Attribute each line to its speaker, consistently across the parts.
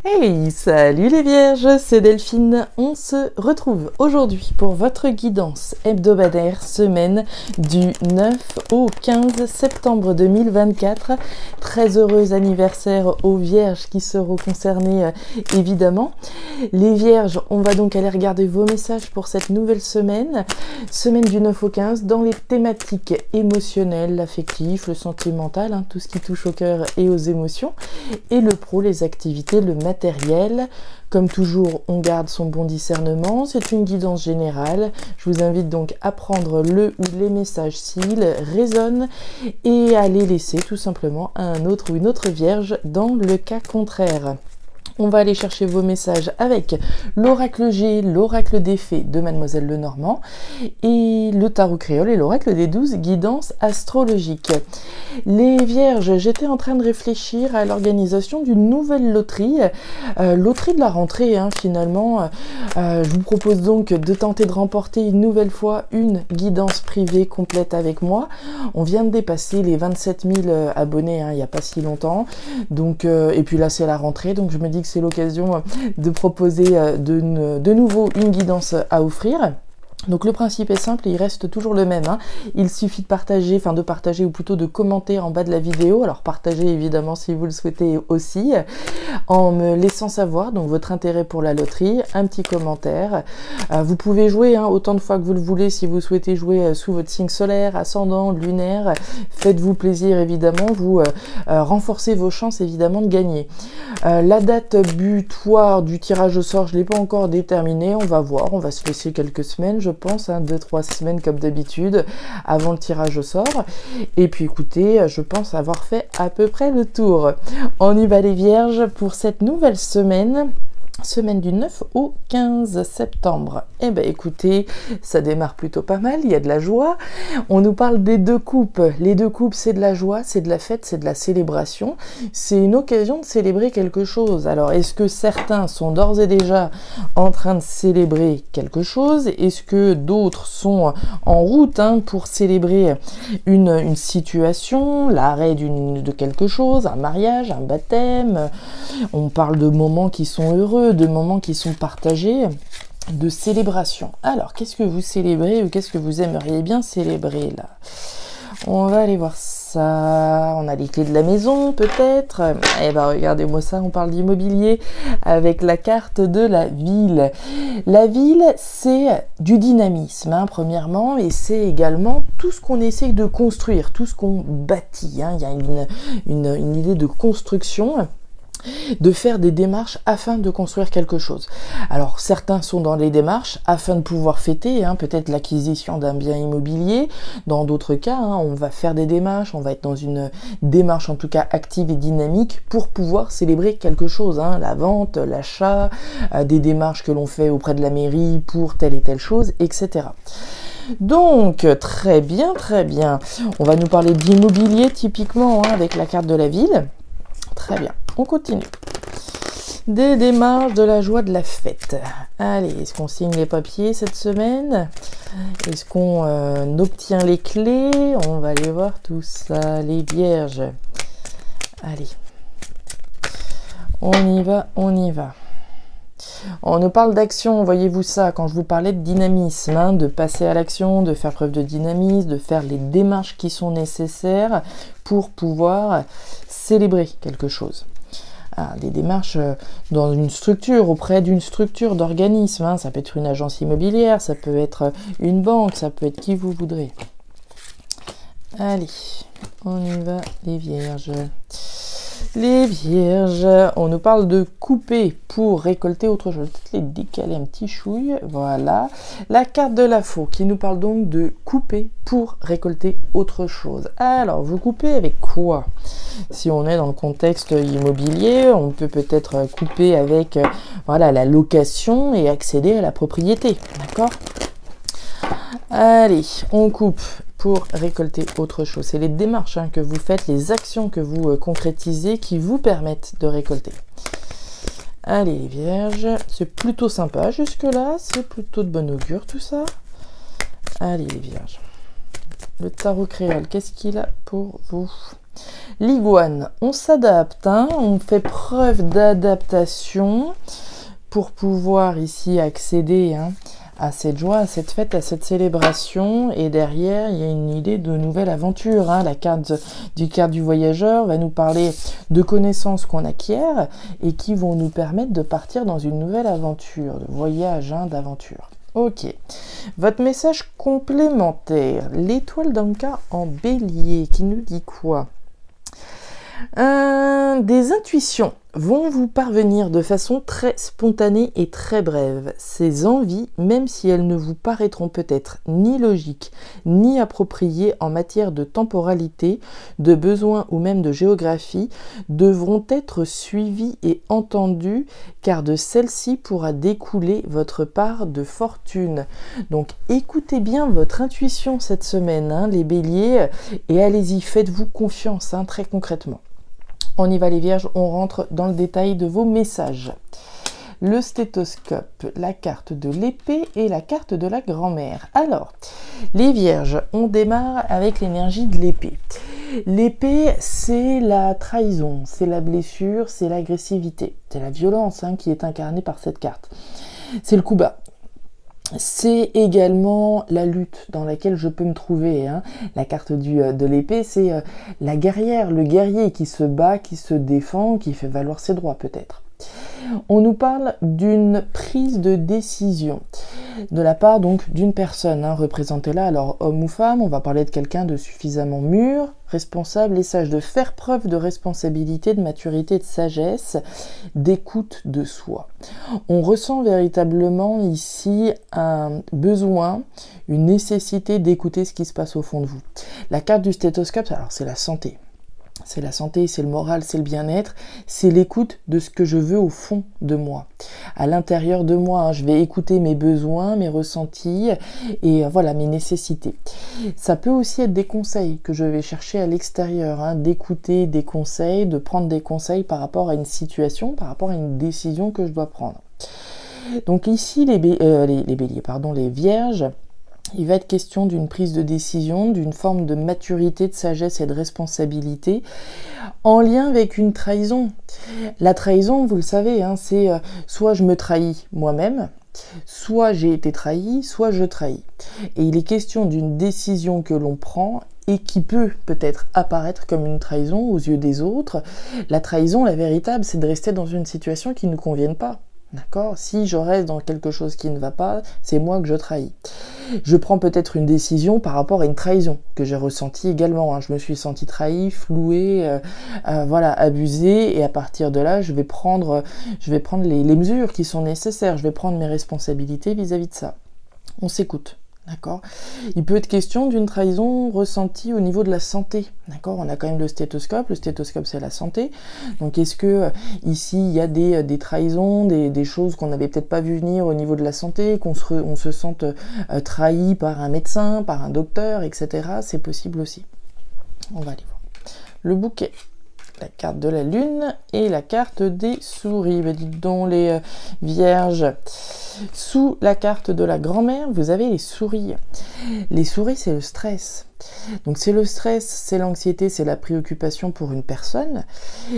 Speaker 1: Hey, salut les vierges, c'est Delphine. On se retrouve aujourd'hui pour votre guidance hebdomadaire semaine du 9 au 15 septembre 2024. Très heureux anniversaire aux vierges qui seront concernées évidemment. Les vierges, on va donc aller regarder vos messages pour cette nouvelle semaine. Semaine du 9 au 15 dans les thématiques émotionnelles, l'affectif, le sentimental, tout ce qui touche au cœur et aux émotions. Et le pro, les activités, le matériel. Comme toujours, on garde son bon discernement. C'est une guidance générale. Je vous invite donc à prendre le ou les messages s'ils résonnent et à les laisser tout simplement à un autre ou une autre vierge dans le cas contraire. On va aller chercher vos messages avec l'oracle G, l'oracle des fées de Mademoiselle Lenormand et le tarot créole et l'oracle des 12 guidances astrologiques. Les vierges, j'étais en train de réfléchir à l'organisation d'une nouvelle loterie, loterie de la rentrée finalement. Je vous propose donc de tenter de remporter une nouvelle fois une guidance privée complète avec moi. On vient de dépasser les 27 000 abonnés il n'y a pas si longtemps, donc, et puis là c'est la rentrée, donc je me dis que c'est l'occasion de proposer de nouveau une guidance à offrir. Donc le principe est simple et il reste toujours le même. Il suffit de partager, ou plutôt de commenter en bas de la vidéo. Alors partagez évidemment si vous le souhaitez aussi, en me laissant savoir donc votre intérêt pour la loterie, un petit commentaire. Vous pouvez jouer autant de fois que vous le voulez si vous souhaitez jouer sous votre signe solaire, ascendant, lunaire. Faites-vous plaisir évidemment, vous renforcez vos chances évidemment de gagner. La date butoir du tirage au sort, je ne l'ai pas encore déterminée. On va voir, on va se laisser quelques semaines, je pense, 2-3 semaines comme d'habitude avant le tirage au sort. Et puis écoutez, je pense avoir fait à peu près le tour. On y va les vierges pour cette nouvelle semaine. Semaine du 9 au 15 septembre. Eh bien écoutez, ça démarre plutôt pas mal, il y a de la joie. On nous parle des deux coupes. Les deux coupes, c'est de la joie, c'est de la fête, c'est de la célébration. C'est une occasion de célébrer quelque chose. Alors est-ce que certains sont d'ores et déjà en train de célébrer quelque chose? Est-ce que d'autres sont en route pour célébrer une situation, l'arrêt de quelque chose, un mariage, un baptême? On parle de moments qui sont heureux, de moments qui sont partagés, de célébration. Alors, qu'est-ce que vous célébrez ou qu'est-ce que vous aimeriez bien célébrer là? On va aller voir ça. On a les clés de la maison peut-être. Eh ben regardez-moi ça, on parle d'immobilier avec la carte de la ville. La ville, c'est du dynamisme premièrement, et c'est également tout ce qu'on essaie de construire, tout ce qu'on bâtit. Il y a une idée de construction, de faire des démarches afin de construire quelque chose. Alors certains sont dans les démarches afin de pouvoir fêter peut-être l'acquisition d'un bien immobilier. Dans d'autres cas, on va faire des démarches, on va être dans une démarche en tout cas active et dynamique pour pouvoir célébrer quelque chose, la vente, l'achat, des démarches que l'on fait auprès de la mairie pour telle et telle chose, etc. Donc, très bien, très bien. On va nous parler d'immobilier typiquement avec la carte de la ville. Très bien, on continue. Des démarches, de la joie, de la fête. Allez, est-ce qu'on signe les papiers cette semaine? Est-ce qu'on obtient les clés? On va aller voir tout ça, les vierges. Allez, on y va, on y va. On nous parle d'action, voyez-vous ça, quand je vous parlais de dynamisme, de passer à l'action, de faire preuve de dynamisme, de faire les démarches qui sont nécessaires pour pouvoir célébrer quelque chose. Des démarches dans une structure, auprès d'une structure d'organisme, ça peut être une agence immobilière, ça peut être une banque, ça peut être qui vous voudrez. Allez, on y va les vierges. Les vierges, on nous parle de couper pour récolter autre chose. Peut-être les décaler un petit chouille. Voilà. La carte de la faux qui nous parle donc de couper pour récolter autre chose. Alors, vous coupez avec quoi? Si on est dans le contexte immobilier, on peut peut-être couper avec la location et accéder à la propriété. D'accord? Allez, on coupe pour récolter autre chose. C'est les démarches que vous faites, les actions que vous concrétisez qui vous permettent de récolter. Allez les vierges, c'est plutôt sympa jusque-là, c'est plutôt de bon augure tout ça. Allez les vierges. Le tarot créole, qu'est-ce qu'il a pour vous? L'iguane, on s'adapte, hein, on fait preuve d'adaptation pour pouvoir ici accéder à cette joie, à cette fête, à cette célébration. Et derrière, il y a une idée de nouvelle aventure. La carte du voyageur va nous parler de connaissances qu'on acquiert et qui vont nous permettre de partir dans une nouvelle aventure, de voyage, d'aventure. Ok. Votre message complémentaire, l'étoile d'Anka en bélier, qui nous dit quoi ? Des intuitions vont vous parvenir de façon très spontanée et très brève. Ces envies, même si elles ne vous paraîtront peut-être ni logiques, ni appropriées en matière de temporalité, de besoin ou même de géographie, devront être suivies et entendues, car de celles-ci pourra découler votre part de fortune. Donc écoutez bien votre intuition cette semaine, les béliers, et allez-y, faites-vous confiance, très concrètement. On y va les vierges, on rentre dans le détail de vos messages. Le stéthoscope, la carte de l'épée et la carte de la grand-mère. Alors, les vierges, on démarre avec l'énergie de l'épée. L'épée, c'est la trahison, c'est la blessure, c'est l'agressivité. C'est la violence qui est incarnée par cette carte. C'est le coup bas. C'est également la lutte dans laquelle je peux me trouver. La carte de l'épée, c'est la guerrière, le guerrier qui se bat, qui se défend, qui fait valoir ses droits peut-être. On nous parle d'une prise de décision de la part donc d'une personne, représentée là, alors homme ou femme. On va parler de quelqu'un de suffisamment mûr, responsable et sage, de faire preuve de responsabilité, de maturité, de sagesse, d'écoute de soi. On ressent véritablement ici un besoin, une nécessité d'écouter ce qui se passe au fond de vous. La carte du stéthoscope, alors c'est la santé. C'est la santé, c'est le moral, c'est le bien-être, c'est l'écoute de ce que je veux au fond de moi. À l'intérieur de moi, je vais écouter mes besoins, mes ressentis et voilà, mes nécessités. Ça peut aussi être des conseils que je vais chercher à l'extérieur, d'écouter des conseils, de prendre des conseils par rapport à une situation, par rapport à une décision que je dois prendre. Donc ici, les béliers, les vierges, il va être question d'une prise de décision, d'une forme de maturité, de sagesse et de responsabilité en lien avec une trahison. La trahison, vous le savez, c'est soit je me trahis moi-même, soit j'ai été trahi, soit je trahis. Et il est question d'une décision que l'on prend et qui peut-être apparaître comme une trahison aux yeux des autres. La trahison, la véritable, c'est de rester dans une situation qui ne nous convienne pas. D'accord ? Si je reste dans quelque chose qui ne va pas, c'est moi que je trahis. Je prends peut-être une décision par rapport à une trahison que j'ai ressentie également. Je me suis sentie trahie, flouée, abusée, et à partir de là, je vais prendre les mesures qui sont nécessaires. Je vais prendre mes responsabilités vis-à-vis de ça. On s'écoute. D'accord. Il peut être question d'une trahison ressentie au niveau de la santé. D'accord. On a quand même le stéthoscope c'est la santé. Donc est-ce que ici il y a des trahisons, des choses qu'on n'avait peut-être pas vu venir au niveau de la santé, on se sente trahi par un médecin, par un docteur, etc. C'est possible aussi. On va aller voir. Le bouquet. La carte de la lune et la carte des souris. Dites donc les vierges. Sous la carte de la grand-mère, vous avez les souris. Les souris, c'est le stress. Donc c'est le stress, c'est l'anxiété, c'est la préoccupation pour une personne,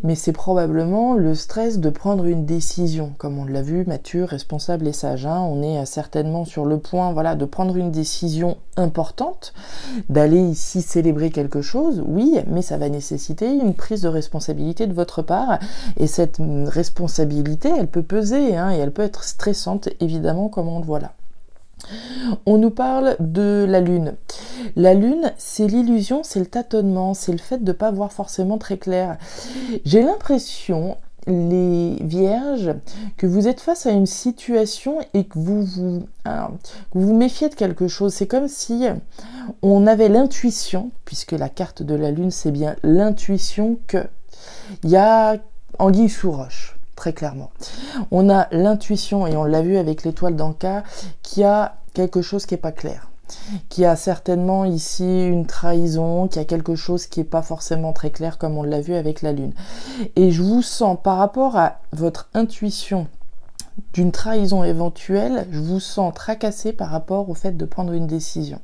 Speaker 1: mais c'est probablement le stress de prendre une décision, comme on l'a vu, mature, responsable et sage. On est certainement sur le point de prendre une décision importante, d'aller ici célébrer quelque chose, oui, mais ça va nécessiter une prise de responsabilité de votre part, et cette responsabilité, elle peut peser, et elle peut être stressante, évidemment, comme on le voit là. On nous parle de la lune. La lune, c'est l'illusion, c'est le tâtonnement, c'est le fait de ne pas voir forcément très clair. J'ai l'impression, les vierges, que vous êtes face à une situation et que vous méfiez de quelque chose. C'est comme si on avait l'intuition, puisque la carte de la lune, c'est bien l'intuition qu'il y a anguille sous roche. Très clairement. On a l'intuition, et on l'a vu avec l'étoile d'Anka, qu'il y a quelque chose qui n'est pas clair. Qu'il y a certainement ici une trahison, qu'il y a quelque chose qui n'est pas forcément très clair, comme on l'a vu avec la lune. Et je vous sens, par rapport à votre intuition d'une trahison éventuelle, je vous sens tracassé par rapport au fait de prendre une décision.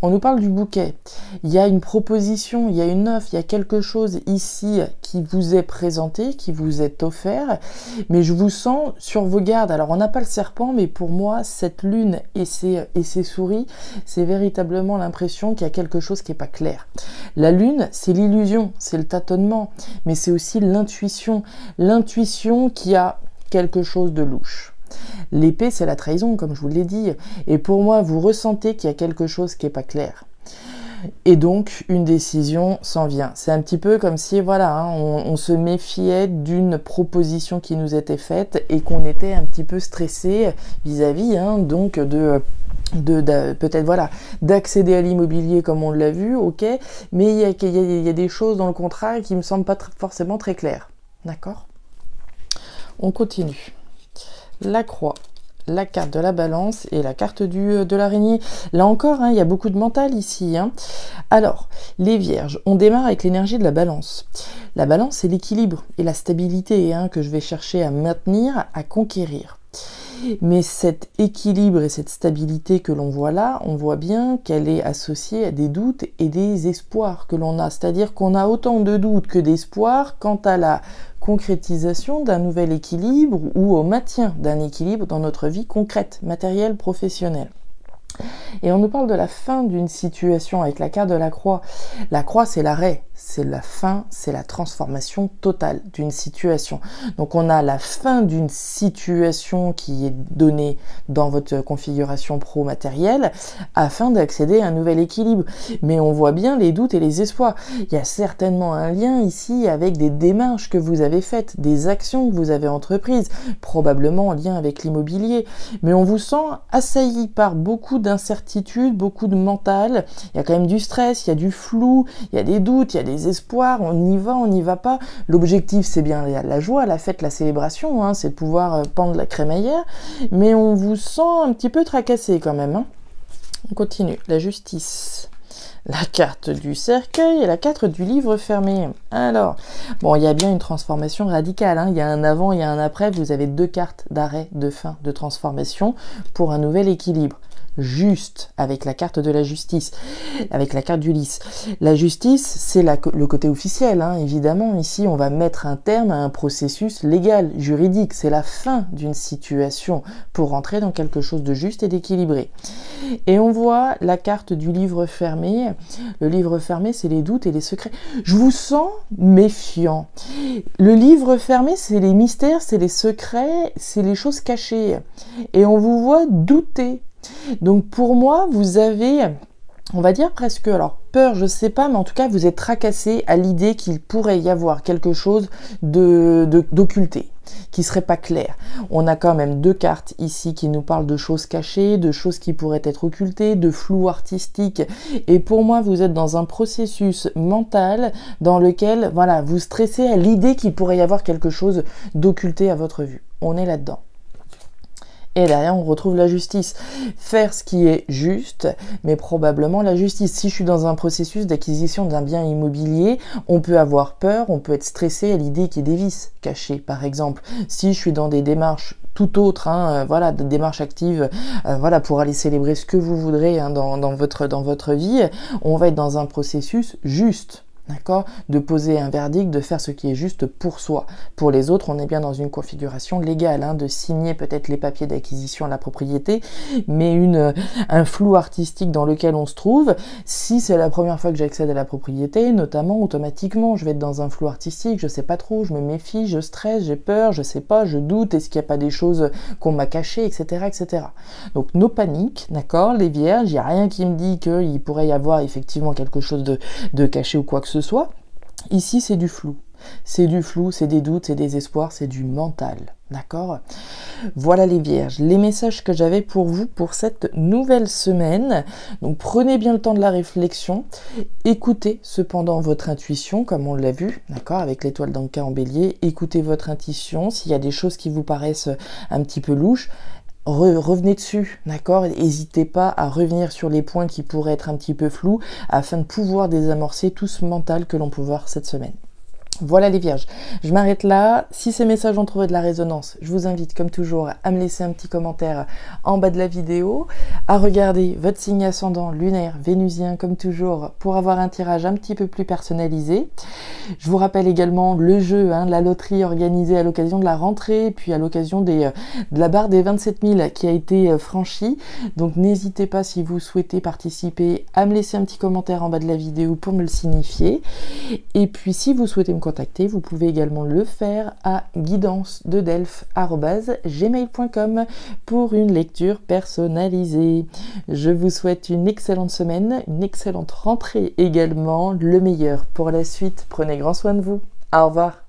Speaker 1: On nous parle du bouquet. Il y a une proposition, il y a une offre, il y a quelque chose ici qui vous est présenté, qui vous est offert, mais je vous sens sur vos gardes. Alors on n'a pas le serpent, mais pour moi, cette lune et ces souris, c'est véritablement l'impression qu'il y a quelque chose qui n'est pas clair. La lune, c'est l'illusion, c'est le tâtonnement, mais c'est aussi l'intuition qui a quelque chose de louche. L'épée, c'est la trahison, comme je vous l'ai dit. Et pour moi, vous ressentez qu'il y a quelque chose qui n'est pas clair. Et donc, une décision s'en vient. C'est un petit peu comme si, voilà, on se méfiait d'une proposition qui nous était faite et qu'on était un petit peu stressé vis-à-vis, donc peut-être voilà d'accéder à l'immobilier comme on l'a vu, ok, mais il y a des choses dans le contrat qui me semblent pas forcément très claires. D'accord ? On continue. La croix, la carte de la balance et la carte de l'araignée. Là encore, il y a beaucoup de mental ici. Alors, les vierges, on démarre avec l'énergie de la balance. La balance, c'est l'équilibre et la stabilité que je vais chercher à maintenir, à conquérir. Mais cet équilibre et cette stabilité que l'on voit là, on voit bien qu'elle est associée à des doutes et des espoirs que l'on a. C'est-à-dire qu'on a autant de doutes que d'espoirs quant à la concrétisation d'un nouvel équilibre ou au maintien d'un équilibre dans notre vie concrète, matérielle, professionnelle. Et on nous parle de la fin d'une situation avec la carte de la croix. La croix, c'est l'arrêt, c'est la fin, c'est la transformation totale d'une situation. Donc on a la fin d'une situation qui est donnée dans votre configuration pro-matérielle afin d'accéder à un nouvel équilibre. Mais on voit bien les doutes et les espoirs. Il y a certainement un lien ici avec des démarches que vous avez faites, des actions que vous avez entreprises, probablement en lien avec l'immobilier. Mais on vous sent assailli par beaucoup d'incertitudes, beaucoup de mental. Il y a quand même du stress, il y a du flou, il y a des doutes, il y a des espoirs, on y va pas. L'objectif, c'est bien la joie, la fête, la célébration, c'est de pouvoir pendre la crémaillère, mais on vous sent un petit peu tracassé quand même. On continue. La justice. La carte du cercueil et la carte du livre fermé. Alors, bon, il y a bien une transformation radicale. Il y a un avant, il y a un après. Vous avez 2 cartes d'arrêt, de fin, de transformation pour un nouvel équilibre. Juste avec la carte de la justice, avec la carte d'Ulysse. La justice, c'est le côté officiel, évidemment. Ici, on va mettre un terme à un processus légal, juridique. C'est la fin d'une situation pour rentrer dans quelque chose de juste et d'équilibré. Et on voit la carte du livre fermé. Le livre fermé, c'est les doutes et les secrets. Je vous sens méfiant. Le livre fermé, c'est les mystères, c'est les secrets, c'est les choses cachées. Et on vous voit douter. Donc pour moi, vous avez, on va dire presque, alors peur, je sais pas, mais en tout cas, vous êtes tracassé à l'idée qu'il pourrait y avoir quelque chose d'occulté, qui serait pas clair. On a quand même 2 cartes ici qui nous parlent de choses cachées, de choses qui pourraient être occultées, de flou artistique. Et pour moi, vous êtes dans un processus mental dans lequel, voilà, vous stressez à l'idée qu'il pourrait y avoir quelque chose d'occulté à votre vue. On est là-dedans. Et derrière, on retrouve la justice. Faire ce qui est juste, mais probablement la justice. Si je suis dans un processus d'acquisition d'un bien immobilier, on peut avoir peur, on peut être stressé à l'idée qu'il y ait des vices cachés, par exemple. Si je suis dans des démarches tout autres, des démarches actives, pour aller célébrer ce que vous voudrez dans votre vie, on va être dans un processus juste. D'accord, de poser un verdict, de faire ce qui est juste pour soi. Pour les autres, on est bien dans une configuration légale, de signer peut-être les papiers d'acquisition à la propriété, mais un flou artistique dans lequel on se trouve. Si c'est la première fois que j'accède à la propriété, notamment, automatiquement, je vais être dans un flou artistique, je sais pas trop, je me méfie, je stresse, j'ai peur, je sais pas, je doute, est-ce qu'il n'y a pas des choses qu'on m'a cachées, etc., etc. Donc, no panique, d'accord, les vierges, il n'y a rien qui me dit qu'il pourrait y avoir effectivement quelque chose de caché ou quoi que ce soit. Ici, c'est du flou. C'est du flou, c'est des doutes, c'est des espoirs, c'est du mental. D'accord ? Voilà les vierges, les messages que j'avais pour vous pour cette nouvelle semaine. Donc prenez bien le temps de la réflexion. Écoutez cependant votre intuition, comme on l'a vu, d'accord, avec l'étoile d'Anka en bélier. Écoutez votre intuition. S'il y a des choses qui vous paraissent un petit peu louches, revenez dessus, d'accord ? N'hésitez pas à revenir sur les points qui pourraient être un petit peu flous afin de pouvoir désamorcer tout ce mental que l'on peut voir cette semaine. Voilà les vierges, je m'arrête là. Si ces messages ont trouvé de la résonance, je vous invite comme toujours à me laisser un petit commentaire en bas de la vidéo, à regarder votre signe ascendant lunaire, vénusien comme toujours pour avoir un tirage un petit peu plus personnalisé. Je vous rappelle également le jeu, la loterie organisée à l'occasion de la rentrée, puis à l'occasion de la barre des 27 000 qui a été franchie. Donc n'hésitez pas si vous souhaitez participer à me laisser un petit commentaire en bas de la vidéo pour me le signifier. Et puis si vous souhaitez me contacter, vous pouvez également le faire à guidancededelphes@gmail.com pour une lecture personnalisée. Je vous souhaite une excellente semaine, une excellente rentrée également, le meilleur pour la suite. Prenez grand soin de vous. Au revoir.